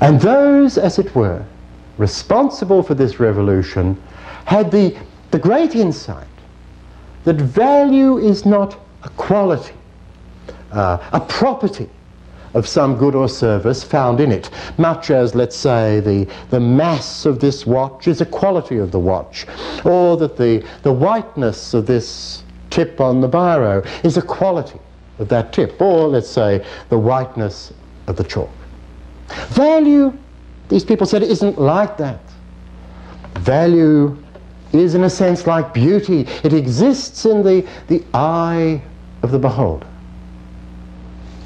And those, as it were, responsible for this revolution had the great insight that value is not a quality, a property of some good or service found in it, much as, let's say, the mass of this watch is a quality of the watch, or that the whiteness of this tip on the biro is a quality of that tip, or, let's say, the whiteness of the chalk. Value, these people said, isn't like that. Value is, in a sense, like beauty. It exists in the eye of the beholder.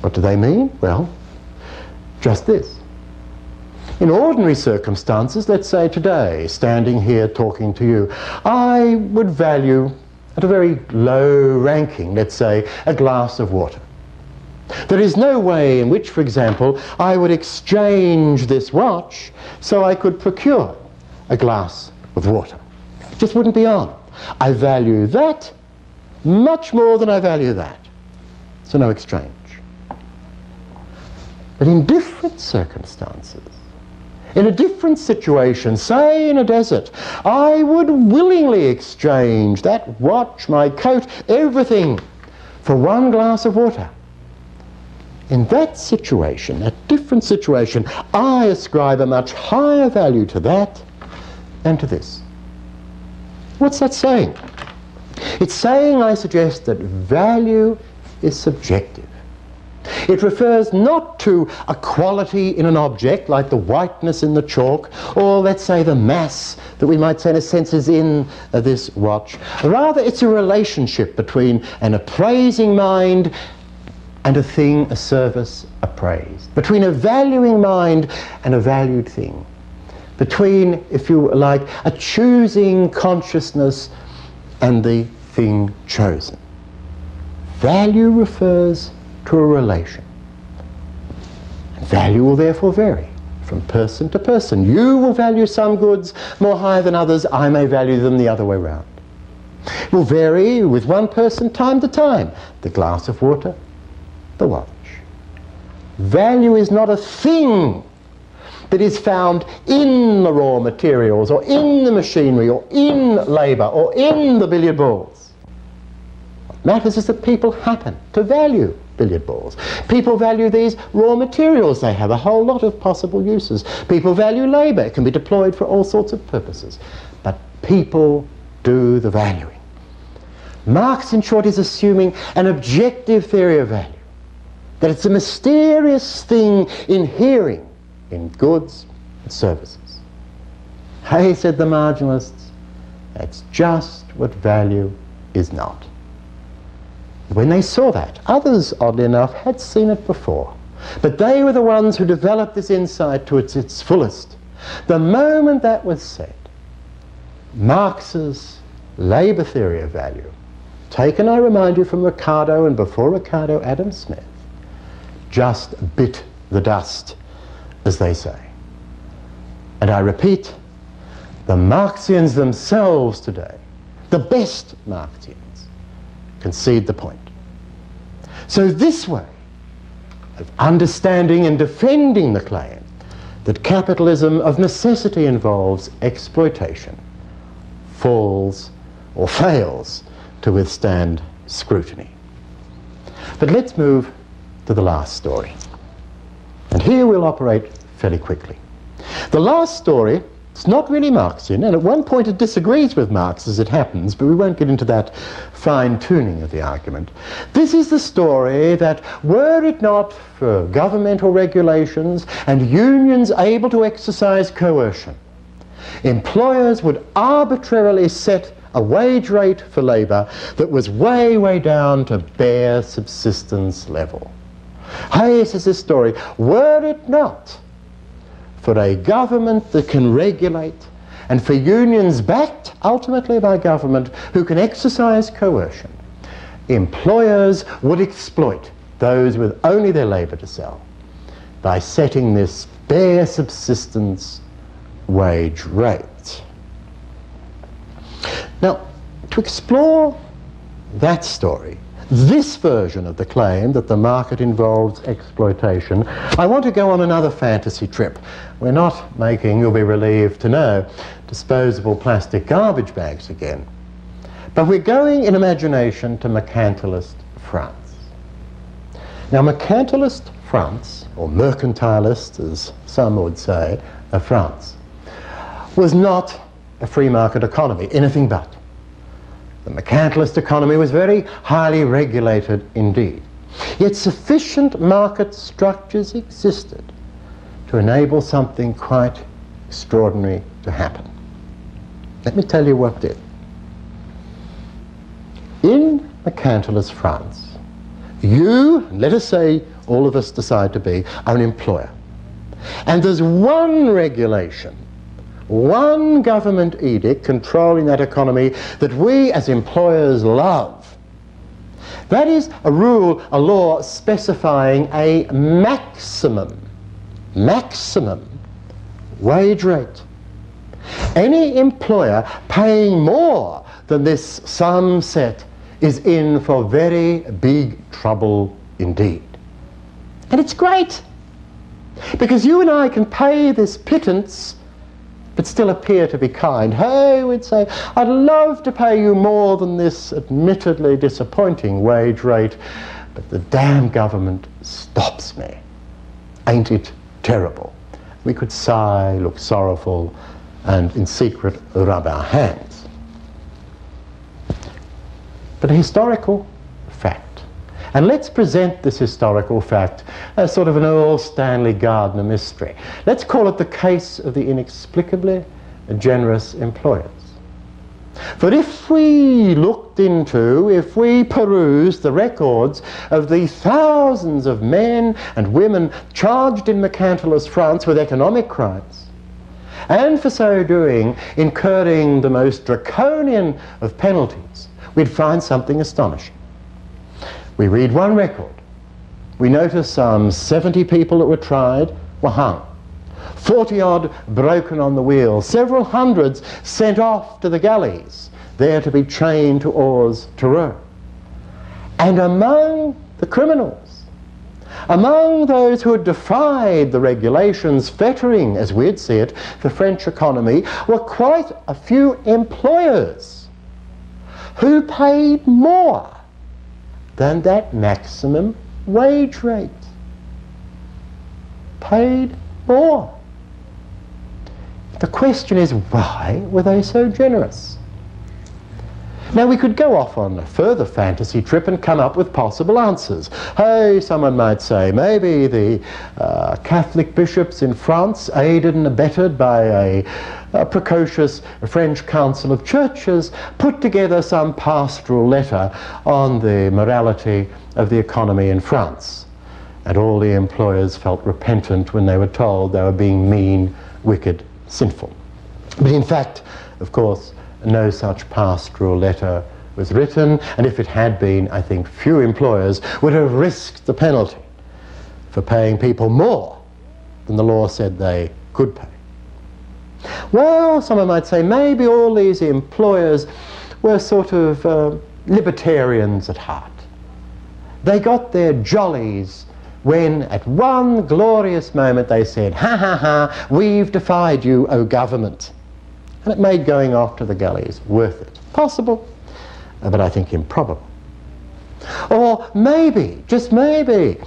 What do they mean? Well, just this. In ordinary circumstances, let's say today, standing here talking to you, I would value, at a very low ranking, let's say, a glass of water. There is no way in which, for example, I would exchange this watch so I could procure a glass of water. It just wouldn't be on. I value that much more than I value that. So no exchange. But in different circumstances, in a different situation, say in a desert, I would willingly exchange that watch, my coat, everything for one glass of water. In that situation, that different situation, I ascribe a much higher value to that than to this. What's that saying? It's saying, I suggest, that value is subjective. It refers not to a quality in an object, like the whiteness in the chalk, or let's say the mass that we might say in a sense is in this watch. Rather, it's a relationship between an appraising mind and a thing, a service, appraised. Between a valuing mind and a valued thing. Between, if you like, a choosing consciousness and the thing chosen. Value refers to a relation. And value will therefore vary from person to person. You will value some goods more high than others. I may value them the other way round. It will vary with one person time to time. The glass of water, the watch. Value is not a thing that is found in the raw materials or in the machinery or in labour or in the billiard balls. What matters is that people happen to value billiard balls. People value these raw materials. They have a whole lot of possible uses. People value labour. It can be deployed for all sorts of purposes. But people do the valuing. Marx, in short, is assuming an objective theory of value. That it's a mysterious thing inhering in goods and services. Hey, said the marginalists, that's just what value is not. When they saw that, others, oddly enough, had seen it before. But they were the ones who developed this insight to its fullest. The moment that was said, Marx's labour theory of value, taken, I remind you, from Ricardo and before Ricardo, Adam Smith, just bit the dust, as they say. And I repeat, the Marxians themselves today, the best Marxians, concede the point. So this way of understanding and defending the claim that capitalism of necessity involves exploitation falls or fails to withstand scrutiny. But let's move to the last story. And here we'll operate fairly quickly. The last story, it's not really Marxian, and at one point it disagrees with Marx as it happens, but we won't get into that fine-tuning of the argument. This is the story that, were it not for governmental regulations and unions able to exercise coercion, employers would arbitrarily set a wage rate for labour that was way, way down to bare subsistence level. Hey, says this story, were it not for a government that can regulate, and for unions backed ultimately by government who can exercise coercion, employers would exploit those with only their labour to sell by setting this bare subsistence wage rate. Now, to explore that story, this version of the claim that the market involves exploitation, I want to go on another fantasy trip. We're not making, you'll be relieved to know, disposable plastic garbage bags again. But we're going in imagination to mercantilist France. Now, mercantilist France, or mercantilist as some would say, of France, was not a free market economy, anything but. The mercantilist economy was very highly regulated indeed. Yet sufficient market structures existed to enable something quite extraordinary to happen. Let me tell you what did. In mercantilist France, you, let us say all of us decide to be, are an employer. And there's one regulation, one government edict controlling that economy that we as employers love. That is a rule, a law specifying a maximum wage rate. Any employer paying more than this sum set is in for very big trouble indeed. And it's great, because you and I can pay this pittance but still appear to be kind. Hey, we'd say, I'd love to pay you more than this admittedly disappointing wage rate, but the damn government stops me. Ain't it terrible? We could sigh, look sorrowful, and in secret rub our hands. But a historical fact. And let's present this historical fact as sort of an Earl Stanley Gardner mystery. Let's call it the case of the inexplicably generous employers. For if we looked into, if we perused the records of the thousands of men and women charged in mercantilist France with economic crimes, and for so doing incurring the most draconian of penalties, we'd find something astonishing. We read one record. We notice some 70 people that were tried were hung. 40-odd broken on the wheel. Several hundreds sent off to the galleys, there to be chained to oars to row. And among the criminals, among those who had defied the regulations fettering, as we'd see it, the French economy, were quite a few employers who paid more than that maximum wage rate. Paid more. The question is, why were they so generous? Now, we could go off on a further fantasy trip and come up with possible answers. Hey, someone might say, maybe the Catholic bishops in France, aided and abetted by a precocious French council of churches, put together some pastoral letter on the morality of the economy in France. And all the employers felt repentant when they were told they were being mean, wicked, sinful. But in fact, of course, no such pastoral letter was written, and if it had been, I think few employers would have risked the penalty for paying people more than the law said they could pay. Well, someone might say maybe all these employers were sort of libertarians at heart. They got their jollies when at one glorious moment they said, ha ha ha, we've defied you, O government. And it made going off to the galleys worth it. Possible, but I think improbable. Or maybe, just maybe,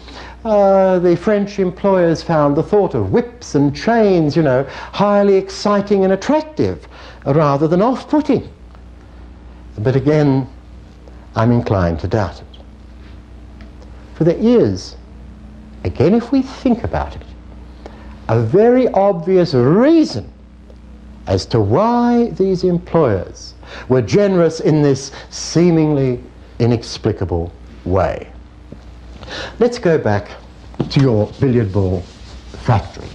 the French employers found the thought of whips and chains, you know, highly exciting and attractive, rather than off-putting. But again, I'm inclined to doubt it. For there is, again, if we think about it, a very obvious reason as to why these employers were generous in this seemingly inexplicable way. Let's go back to your billiard ball factory.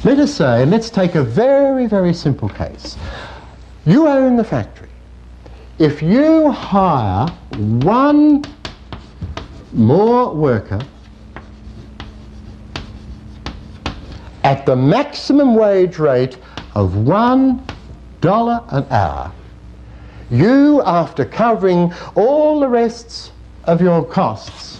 Let us say, and let's take a very, very simple case. You own the factory. If you hire one more worker at the maximum wage rate of $1 an hour, you, after covering all the rests of your costs,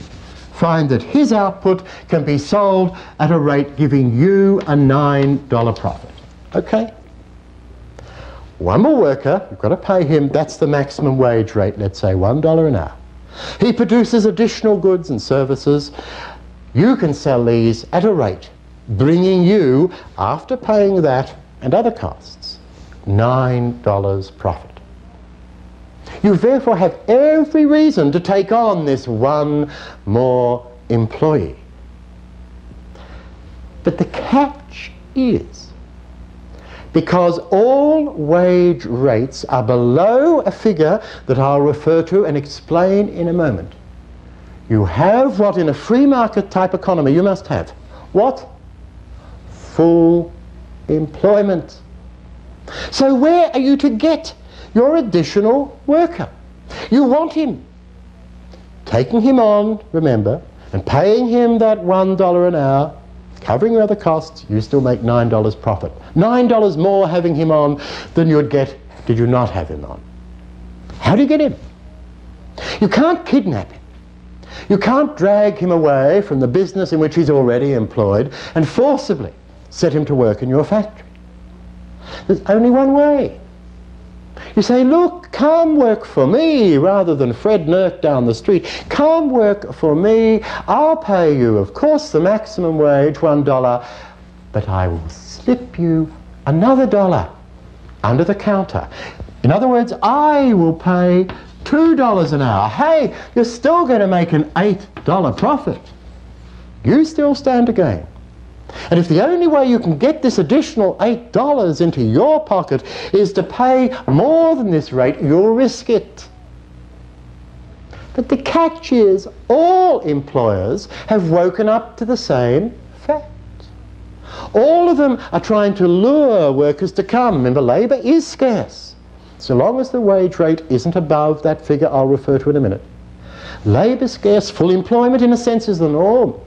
find that his output can be sold at a rate giving you a $9 profit. Okay? One more worker, you've got to pay him, that's the maximum wage rate, let's say $1 an hour. He produces additional goods and services. You can sell these at a rate bringing you, after paying that and other costs, $9 profit. You therefore have every reason to take on this one more employee. But the catch is, because all wage rates are below a figure that I'll refer to and explain in a moment, you have what in a free market type economy you must have. What? Full employment. So where are you to get your additional worker? You want him. Taking him on, remember, and paying him that $1 an hour, covering your other costs, you still make $9 profit. $9 more having him on than you'd get did you not have him on. How do you get him? You can't kidnap him. You can't drag him away from the business in which he's already employed and forcibly set him to work in your factory. There's only one way. You say, look, come work for me rather than Fred Nurk down the street. Come work for me. I'll pay you, of course, the maximum wage, $1, but I will slip you another $1 under the counter. In other words, I will pay $2 an hour. Hey, you're still going to make an $8 profit. You still stand to gain. And if the only way you can get this additional $8 into your pocket is to pay more than this rate, you'll risk it. But the catch is, all employers have woken up to the same fact. All of them are trying to lure workers to come. Remember, labour is scarce, so long as the wage rate isn't above that figure I'll refer to in a minute. Labour scarce, full employment in a sense is the norm.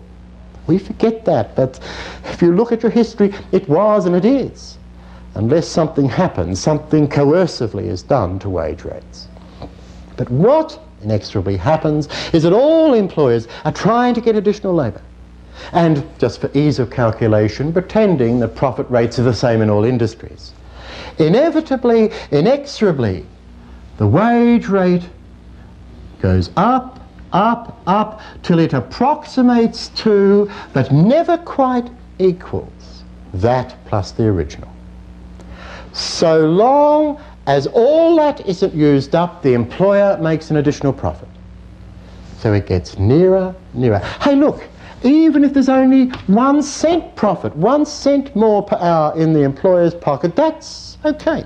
We forget that, but if you look at your history, it was and it is, unless something happens, something coercively is done to wage rates. But what inexorably happens is that all employers are trying to get additional labour, and just for ease of calculation, pretending that profit rates are the same in all industries. Inevitably, inexorably, the wage rate goes up, up, up, till it approximates to, but never quite equals, that plus the original. So long as all that isn't used up, the employer makes an additional profit. So it gets nearer, nearer. Hey, look, even if there's only 1 cent profit, 1 cent more per hour in the employer's pocket, that's okay.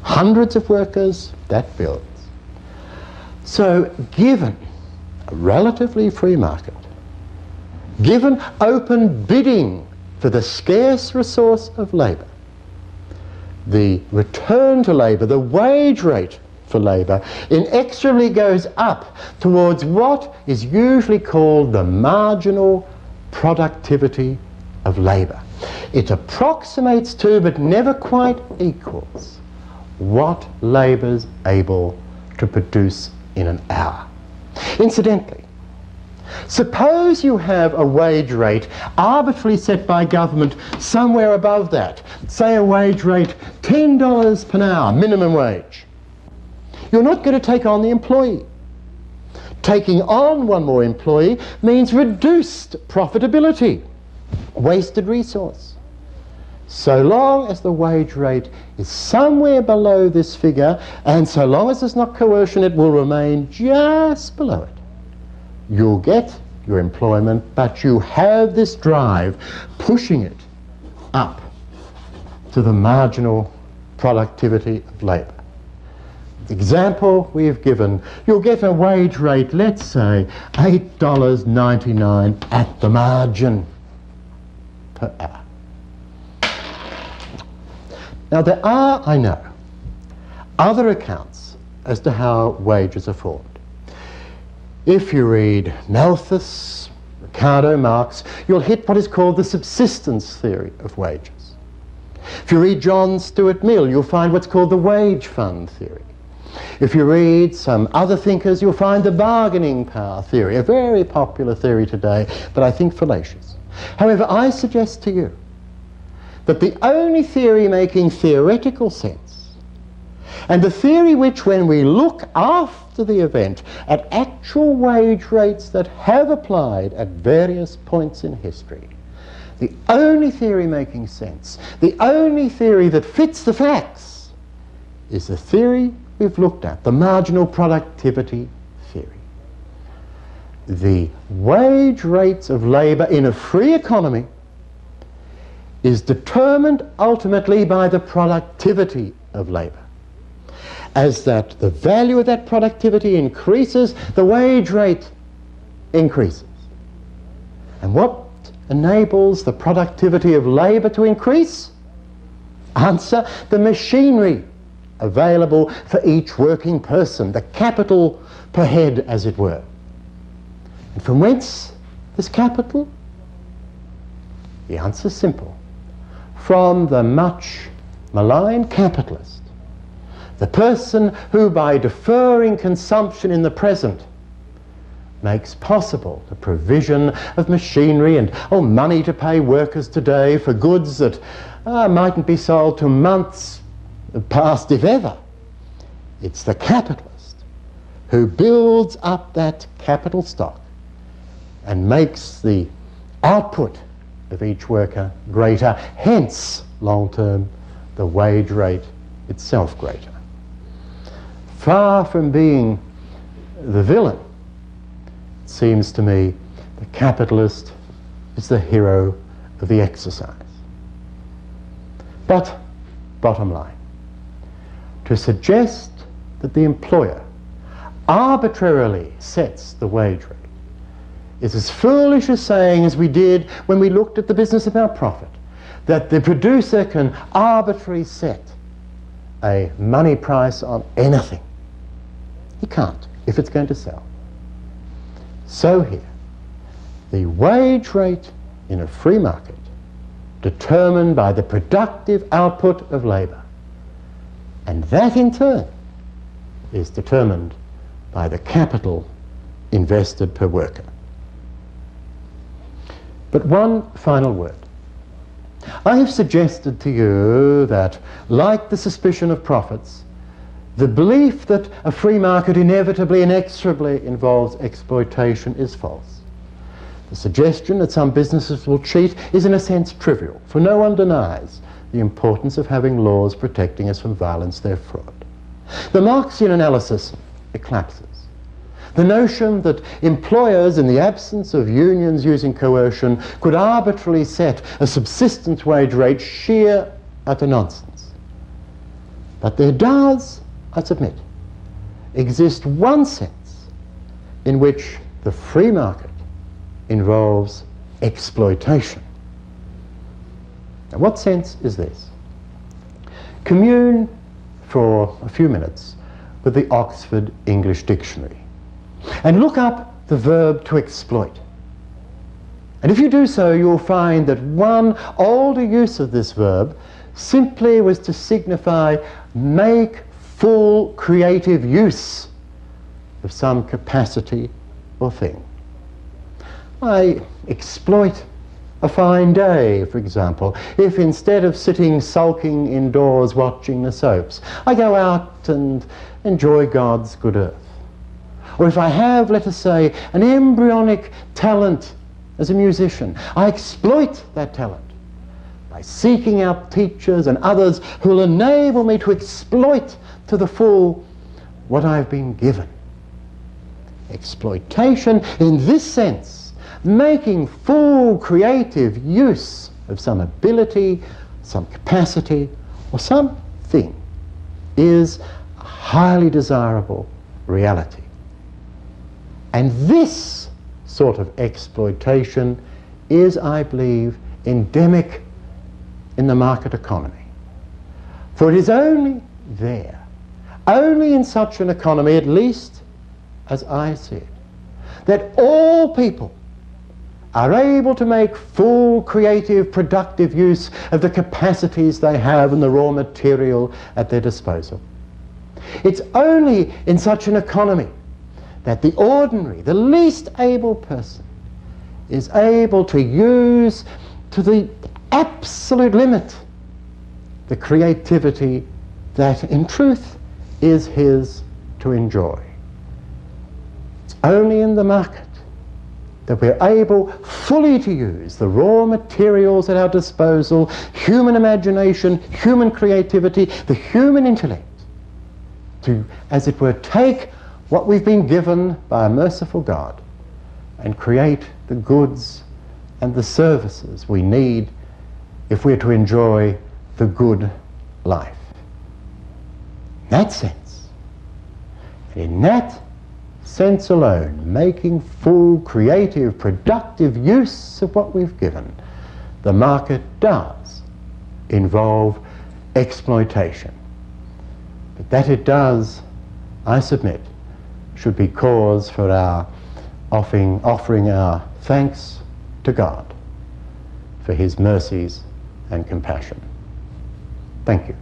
Hundreds of workers, that builds. So given a relatively free market, given open bidding for the scarce resource of labour, the return to labour, the wage rate for labour, inexorably goes up towards what is usually called the marginal productivity of labour. It approximates to, but never quite equals, what labour's able to produce in an hour. Incidentally, suppose you have a wage rate arbitrarily set by government somewhere above that, say a wage rate $10 per hour, minimum wage. You're not going to take on the employee. Taking on one more employee means reduced profitability, wasted resource. So long as the wage rate is somewhere below this figure, and so long as there's not coercion, it will remain just below it. You'll get your employment, but you have this drive pushing it up to the marginal productivity of labour. The example we've given, you'll get a wage rate, let's say, $8.99 at the margin per hour. Now there are, I know, other accounts as to how wages are formed. If you read Malthus, Ricardo, Marx, you'll hit what is called the subsistence theory of wages. If you read John Stuart Mill, you'll find what's called the wage fund theory. If you read some other thinkers, you'll find the bargaining power theory, a very popular theory today, but I think fallacious. However, I suggest to you that the only theory making theoretical sense, and the theory which, when we look after the event at actual wage rates that have applied at various points in history, the only theory making sense, the only theory that fits the facts, is the theory we've looked at, the marginal productivity theory. The wage rates of labour in a free economy is determined ultimately by the productivity of labour. As that the value of that productivity increases, the wage rate increases. And what enables the productivity of labour to increase? Answer: the machinery available for each working person, the capital per head, as it were. And from whence this capital? The answer is simple. From the much maligned capitalist, the person who, by deferring consumption in the present, makes possible the provision of machinery and money to pay workers today for goods that mightn't be sold till months past, if ever. It's the capitalist who builds up that capital stock and makes the output of each worker greater, hence, long-term, the wage rate itself greater. Far from being the villain, it seems to me the capitalist is the hero of the exercise. But, bottom line, to suggest that the employer arbitrarily sets the wage rate is as foolish as saying, as we did when we looked at the business about profit, that the producer can arbitrarily set a money price on anything. He can't, if it's going to sell. So here, the wage rate in a free market, determined by the productive output of labour, and that in turn is determined by the capital invested per worker. But one final word. I have suggested to you that, like the suspicion of profits, the belief that a free market inevitably, inexorably involves exploitation is false. The suggestion that some businesses will cheat is in a sense trivial, for no one denies the importance of having laws protecting us from violence, their fraud. The Marxian analysis, it collapses. The notion that employers, in the absence of unions using coercion, could arbitrarily set a subsistence wage rate, sheer utter nonsense. But there does, I submit, exist one sense in which the free market involves exploitation. Now, what sense is this? Commune for a few minutes with the Oxford English Dictionary and look up the verb to exploit. And if you do so, you'll find that one older use of this verb simply was to signify make full creative use of some capacity or thing. I exploit a fine day, for example, if instead of sitting sulking indoors watching the soaps, I go out and enjoy God's good earth. Or if I have, let us say, an embryonic talent as a musician, I exploit that talent by seeking out teachers and others who will enable me to exploit to the full what I've been given. Exploitation in this sense, making full creative use of some ability, some capacity, or something, is a highly desirable reality. And this sort of exploitation is, I believe, endemic in the market economy. For it is only there, only in such an economy, at least as I see it, that all people are able to make full creative, productive use of the capacities they have and the raw material at their disposal. It's only in such an economy that the ordinary, the least able person is able to use to the absolute limit the creativity that in truth is his to enjoy. It's only in the market that we're able fully to use the raw materials at our disposal, human imagination, human creativity, the human intellect, to, as it were, take what we've been given by a merciful God and create the goods and the services we need if we're to enjoy the good life. In that sense, and in that sense alone, making full, creative, productive use of what we've given, the market does involve exploitation. But that it does, I submit, should be cause for our offering our thanks to God for his mercies and compassion. Thank you.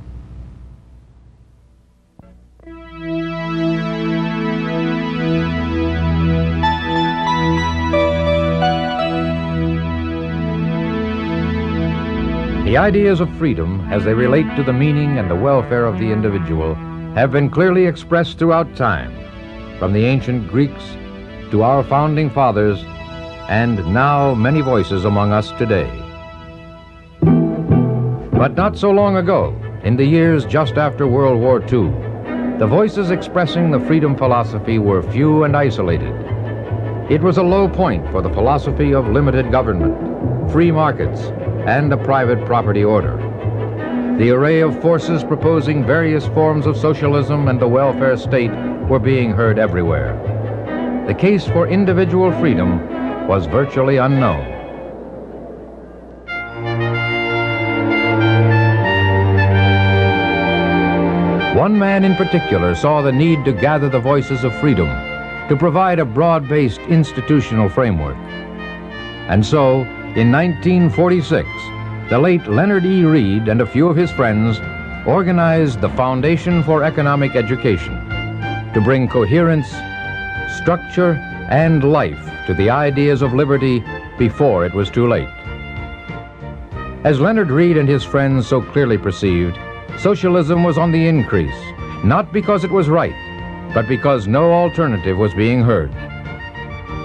The ideas of freedom, as they relate to the meaning and the welfare of the individual, have been clearly expressed throughout time, from the ancient Greeks to our founding fathers, and now many voices among us today. But not so long ago, in the years just after World War II, the voices expressing the freedom philosophy were few and isolated. It was a low point for the philosophy of limited government, free markets, and a private property order. The array of forces proposing various forms of socialism and the welfare state were being heard everywhere. The case for individual freedom was virtually unknown. One man in particular saw the need to gather the voices of freedom, to provide a broad-based institutional framework. And so, in 1946, the late Leonard E. Reed and a few of his friends organized the Foundation for Economic Education to bring coherence, structure, and life to the ideas of liberty before it was too late. As Leonard Reed and his friends so clearly perceived, socialism was on the increase, not because it was right, but because no alternative was being heard.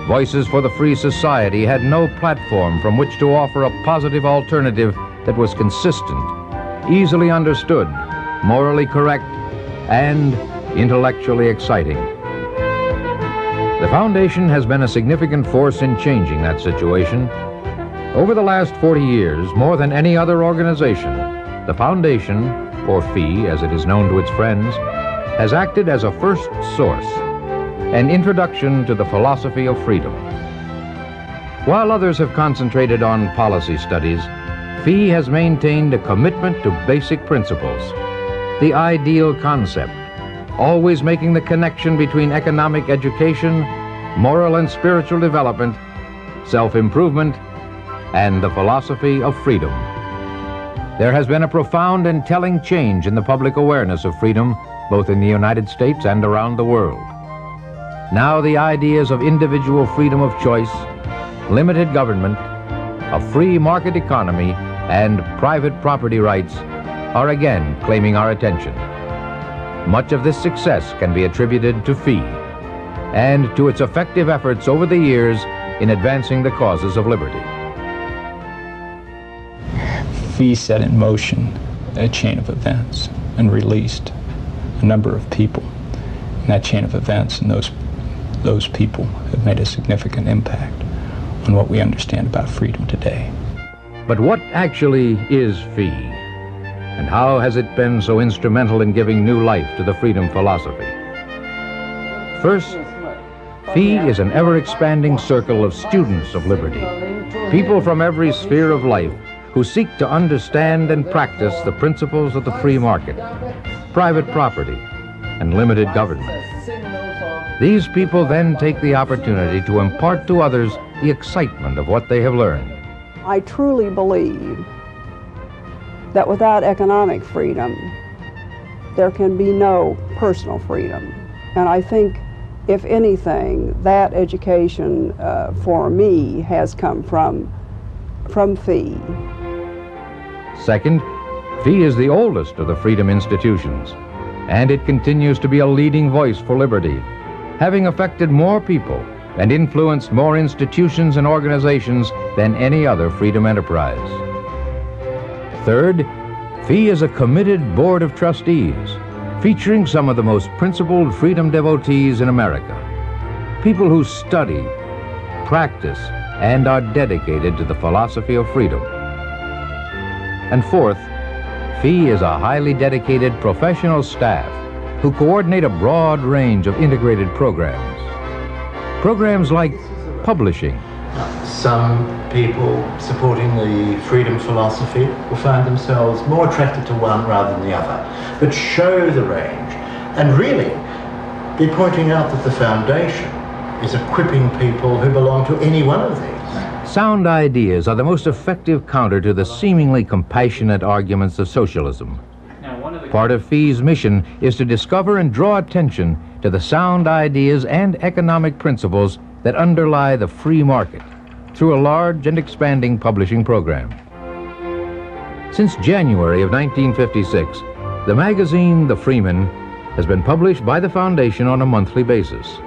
Voices for the Free Society had no platform from which to offer a positive alternative that was consistent, easily understood, morally correct, and intellectually exciting. The Foundation has been a significant force in changing that situation. Over the last 40 years, more than any other organization, the Foundation, or FEE as it is known to its friends, has acted as a first source, an introduction to the philosophy of freedom. While others have concentrated on policy studies, FEE has maintained a commitment to basic principles, the ideal concept, always making the connection between economic education, moral and spiritual development, self-improvement, and the philosophy of freedom. There has been a profound and telling change in the public awareness of freedom, both in the United States and around the world. Now the ideas of individual freedom of choice, limited government, a free market economy, and private property rights are again claiming our attention. Much of this success can be attributed to FEE and to its effective efforts over the years in advancing the causes of liberty. FEE set in motion a chain of events and released a number of people. And that chain of events and those people have made a significant impact on what we understand about freedom today. But what actually is FEE? And how has it been so instrumental in giving new life to the freedom philosophy? First, FEE is an ever-expanding circle of students of liberty, people from every sphere of life who seek to understand and practice the principles of the free market, private property, and limited government. These people then take the opportunity to impart to others the excitement of what they have learned. I truly believe that without economic freedom, there can be no personal freedom. And I think, if anything, that education for me has come from FEE. Second, FEE is the oldest of the freedom institutions, and it continues to be a leading voice for liberty, having affected more people and influenced more institutions and organizations than any other freedom enterprise. Third, FEE is a committed Board of Trustees, featuring some of the most principled freedom devotees in America, people who study, practice, and are dedicated to the philosophy of freedom. And fourth, FEE is a highly dedicated professional staff who coordinate a broad range of integrated programs. Programs like publishing. Some people supporting the freedom philosophy will find themselves more attracted to one rather than the other, but show the range and really be pointing out that the foundation is equipping people who belong to any one of these. Sound ideas are the most effective counter to the seemingly compassionate arguments of socialism. Part of FEE's mission is to discover and draw attention to the sound ideas and economic principles that underlie the free market through a large and expanding publishing program. Since January of 1956, the magazine The Freeman has been published by the Foundation on a monthly basis.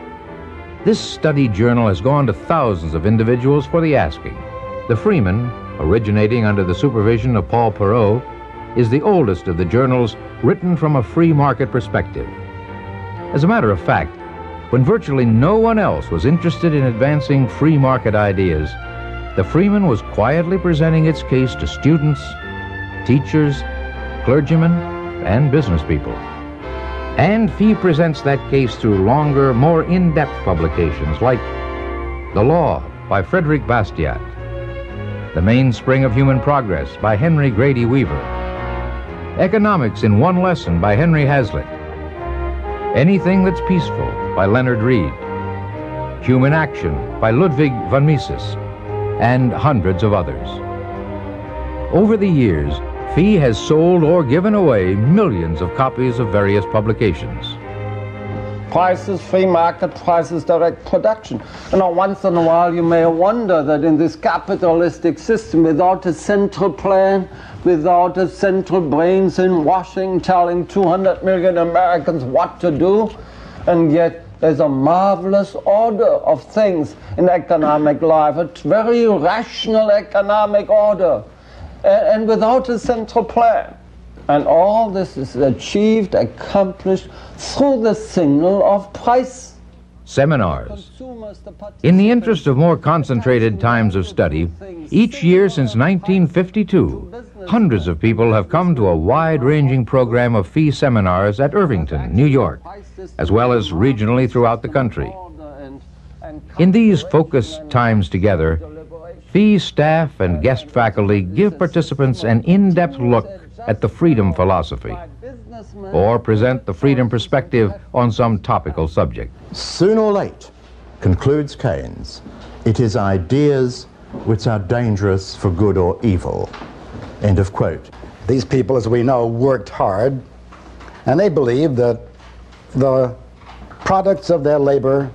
This study journal has gone to thousands of individuals for the asking. The Freeman, originating under the supervision of Paul Perot, is the oldest of the journals written from a free market perspective. As a matter of fact, when virtually no one else was interested in advancing free market ideas, the Freeman was quietly presenting its case to students, teachers, clergymen, and business people. And FEE presents that case through longer, more in-depth publications like The Law by Frederick Bastiat, The Mainspring of Human Progress by Henry Grady Weaver, Economics in One Lesson by Henry Hazlitt, Anything That's Peaceful by Leonard Reed, Human Action by Ludwig von Mises, and hundreds of others. Over the years, FEE has sold or given away millions of copies of various publications. Prices, free market prices, direct production. You know, once in a while you may wonder that in this capitalistic system, without a central plan, without a central brains in Washington telling 200 million Americans what to do, and yet there's a marvelous order of things in economic life, a very rational economic order, and without a central plan. And all this is achieved, accomplished through the signal of price. Seminars. In the interest of more concentrated times of study, each year since 1952, hundreds of people have come to a wide-ranging program of FEE seminars at Irvington, New York, as well as regionally throughout the country. In these focused times together, FEE staff and guest faculty give participants an in-depth look at the freedom philosophy, or present the freedom perspective on some topical subject. Soon or late, concludes Keynes, it is ideas which are dangerous for good or evil. End of quote. These people, as we know, worked hard, and they believed that the products of their labor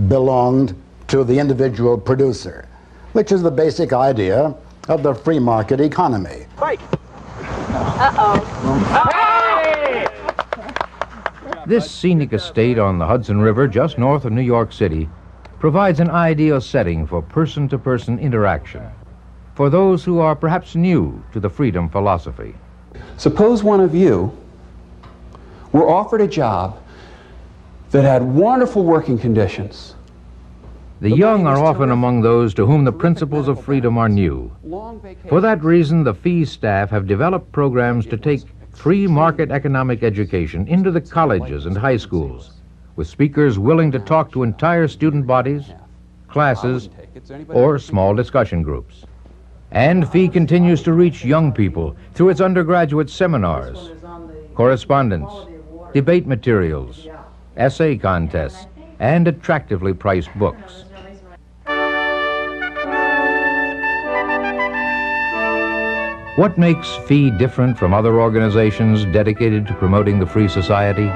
belonged to the individual producer, which is the basic idea of the free market economy. Right. This scenic estate on the Hudson River, just north of New York City, provides an ideal setting for person-to-person interaction for those who are perhaps new to the freedom philosophy. Suppose one of you were offered a job that had wonderful working conditions. The young are often among those to whom the principles of freedom are new. For that reason, the FEE staff have developed programs to take free market economic education into the colleges and high schools, with speakers willing to talk to entire student bodies, classes, or small discussion groups. And FEE continues to reach young people through its undergraduate seminars, correspondence, debate materials, essay contests, and attractively priced books. What makes FEE different from other organizations dedicated to promoting the free society?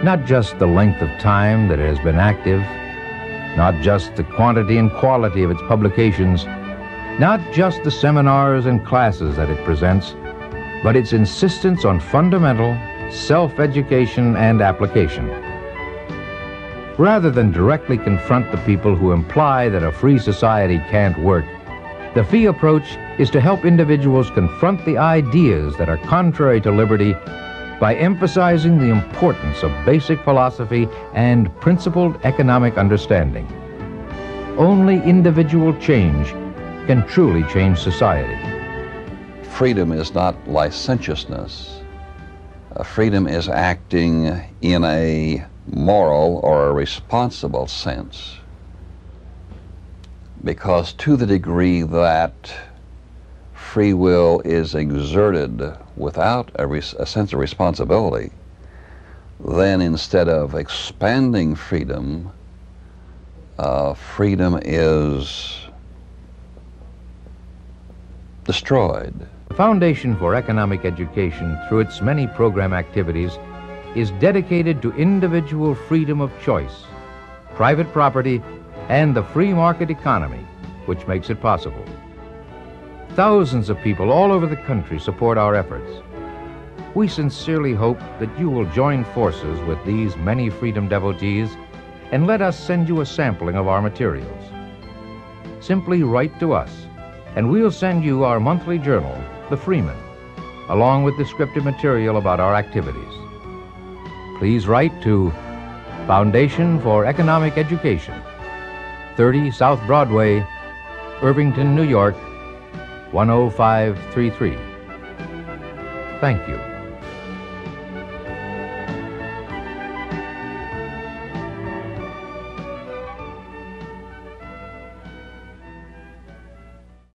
Not just the length of time that it has been active, not just the quantity and quality of its publications, not just the seminars and classes that it presents, but its insistence on fundamental self-education and application. Rather than directly confront the people who imply that a free society can't work, the FEE approach is to help individuals confront the ideas that are contrary to liberty by emphasizing the importance of basic philosophy and principled economic understanding. Only individual change can truly change society. Freedom is not licentiousness. Freedom is acting in a moral or a responsible sense. Because to the degree that free will is exerted without a sense of responsibility, then instead of expanding freedom, freedom is destroyed. The Foundation for Economic Education, through its many program activities, is dedicated to individual freedom of choice, private property, and the free market economy, which makes it possible. Thousands of people all over the country support our efforts. We sincerely hope that you will join forces with these many freedom devotees and let us send you a sampling of our materials. Simply write to us, and we'll send you our monthly journal, The Freeman, along with descriptive material about our activities. Please write to Foundation for Economic Education, 30 South Broadway, Irvington, New York, 10533. Thank you.